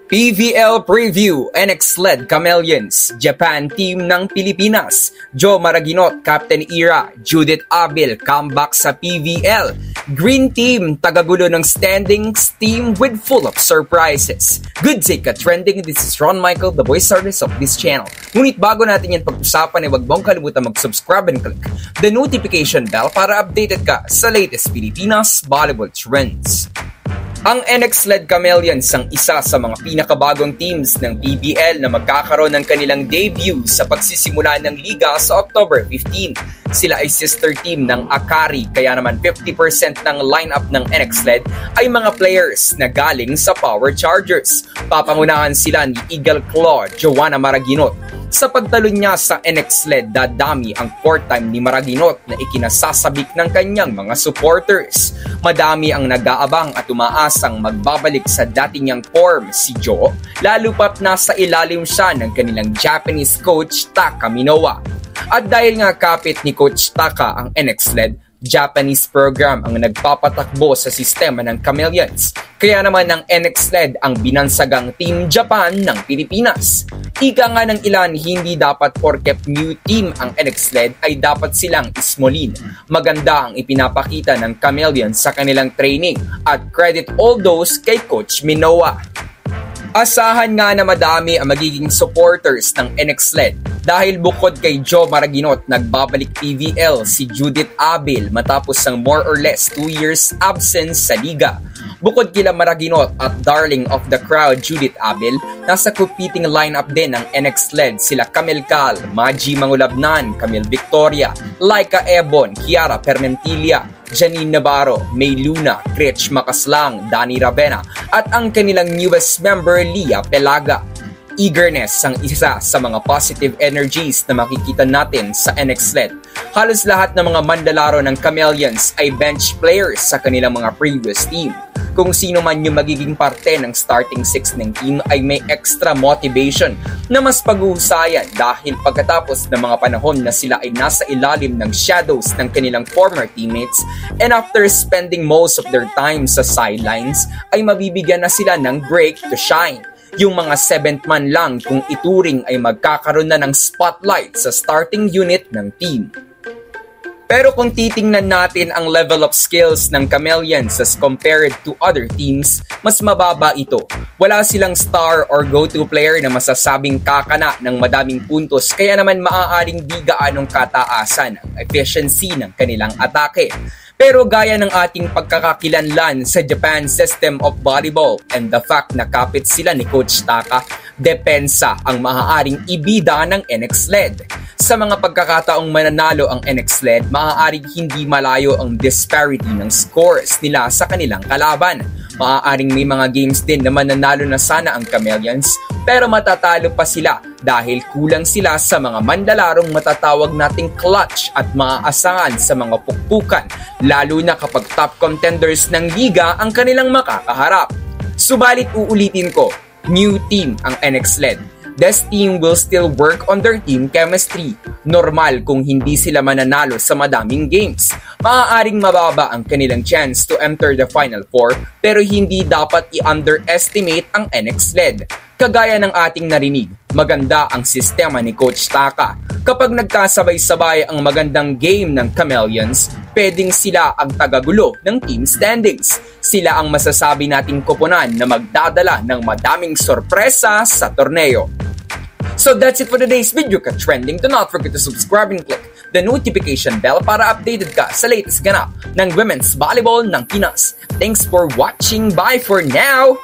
PVL Preview, NX-led Chameleons, Japan team ng Pilipinas, Joe Maraginot, Captain Ira, Judith Abil, comeback sa PVL, Green Team, tagagulo ng standings, team with full of surprises. Good day ka trending, this is Ron Michael, the voice artist of this channel. Ngunit bago natin yan pag-usapan ay huwag mong kalimutan mag-subscribe and click the notification bell para updated ka sa latest Pilipinas volleyball trends. Ang NX-led Chameleons ang isa sa mga pinakabagong teams ng PBL na magkakaroon ng kanilang debut sa pagsisimula ng liga sa October 15. Sila ay sister team ng Akari, kaya naman 50% ng lineup ng NX-led ay mga players na galing sa Power Chargers. Papangunahan sila ni Eagle Claw, Joanna Maraginot. Sa pagtalo niya sa NX-led, dadami ang court time ni Maraginot na ikinasasabik ng kanyang mga supporters. Madami ang nag-aabang at umaasang magbabalik sa dati niyang form si Jo, lalo pat nasa ilalim siya ng kanilang Japanese coach Taka Minowa. At dahil nga kapit ni Coach Taka ang NX-led, Japanese program ang nagpapatakbo sa sistema ng Chameleons. Kaya naman ng NX-led ang binansagang Team Japan ng Pilipinas. Ika nga ng ilan, hindi dapat porket new team ang NX-led ay dapat silang ismolin. Maganda ang ipinapakita ng Chameleons sa kanilang training at credit all those kay Coach Minowa. Asahan nga na madami ang magiging supporters ng NX-led dahil bukod kay Joe Maraginot, nagbabalik PVL si Judith Abil matapos ang more or less 2 years absence sa liga. Bukod kila Maraginot at darling of the crowd Judith Abil, nasa competing lineup din ng NX-led sila Camille Cal, Maji Mangulabnan, Camille Victoria, Laika Ebon, Kiara Permentilla, Janine Navarro, May Luna, Gretch Makaslang, Dani Ravena at ang kanilang newest member Lia Pelaga. Eagerness ang isa sa mga positive energies na makikita natin sa NX-led. Halos lahat ng mga manlalaro ng Chameleons ay bench players sa kanilang mga previous team. Kung sino man yung magiging parte ng starting six ng team ay may extra motivation na mas pag-uusayan dahil pagkatapos ng mga panahon na sila ay nasa ilalim ng shadows ng kanilang former teammates and after spending most of their time sa sidelines ay mabibigyan na sila ng break to shine. Yung mga 7th man lang kung ituring ay magkakaroon na ng spotlight sa starting unit ng team. Pero kung titingnan natin ang level of skills ng Chameleons as compared to other teams, mas mababa ito. Wala silang star or go-to player na masasabing kakana ng madaming puntos kaya naman maaaring di gaanong kataasan ang efficiency ng kanilang atake. Pero gaya ng ating pagkakakilanlan sa Japan system of volleyball and the fact na kapit sila ni Coach Taka, depensa ang maaaring ibida ng NX-led. Sa mga pagkakataong mananalo ang NX-led, maaaring hindi malayo ang disparity ng scores nila sa kanilang kalaban. Maaaring may mga games din na mananalo na sana ang Chameleons, pero matatalo pa sila dahil kulang sila sa mga manlalarong matatawag nating clutch at maaasahan sa mga pukpukan, lalo na kapag top contenders ng liga ang kanilang makakaharap. Subalit uulitin ko, new team ang NX-led. This team will still work on their team chemistry. Normal kung hindi sila mananalo sa madaming games. Maaaring mababa ang kanilang chance to enter the Final Four pero hindi dapat i-underestimate ang NX-led. Kagaya ng ating narinig, maganda ang sistema ni Coach Taka. Kapag nagkasabay-sabay ang magandang game ng Chameleons, pwedeng sila ang tagagulo ng team standings. Sila ang masasabi nating koponan na magdadala ng madaming sorpresa sa torneo. So that's it for today's video ka trending. Do not forget to subscribe and click the notification bell para updated ka sa latest ganap ng women's volleyball ng Pinas. Thanks for watching. Bye for now!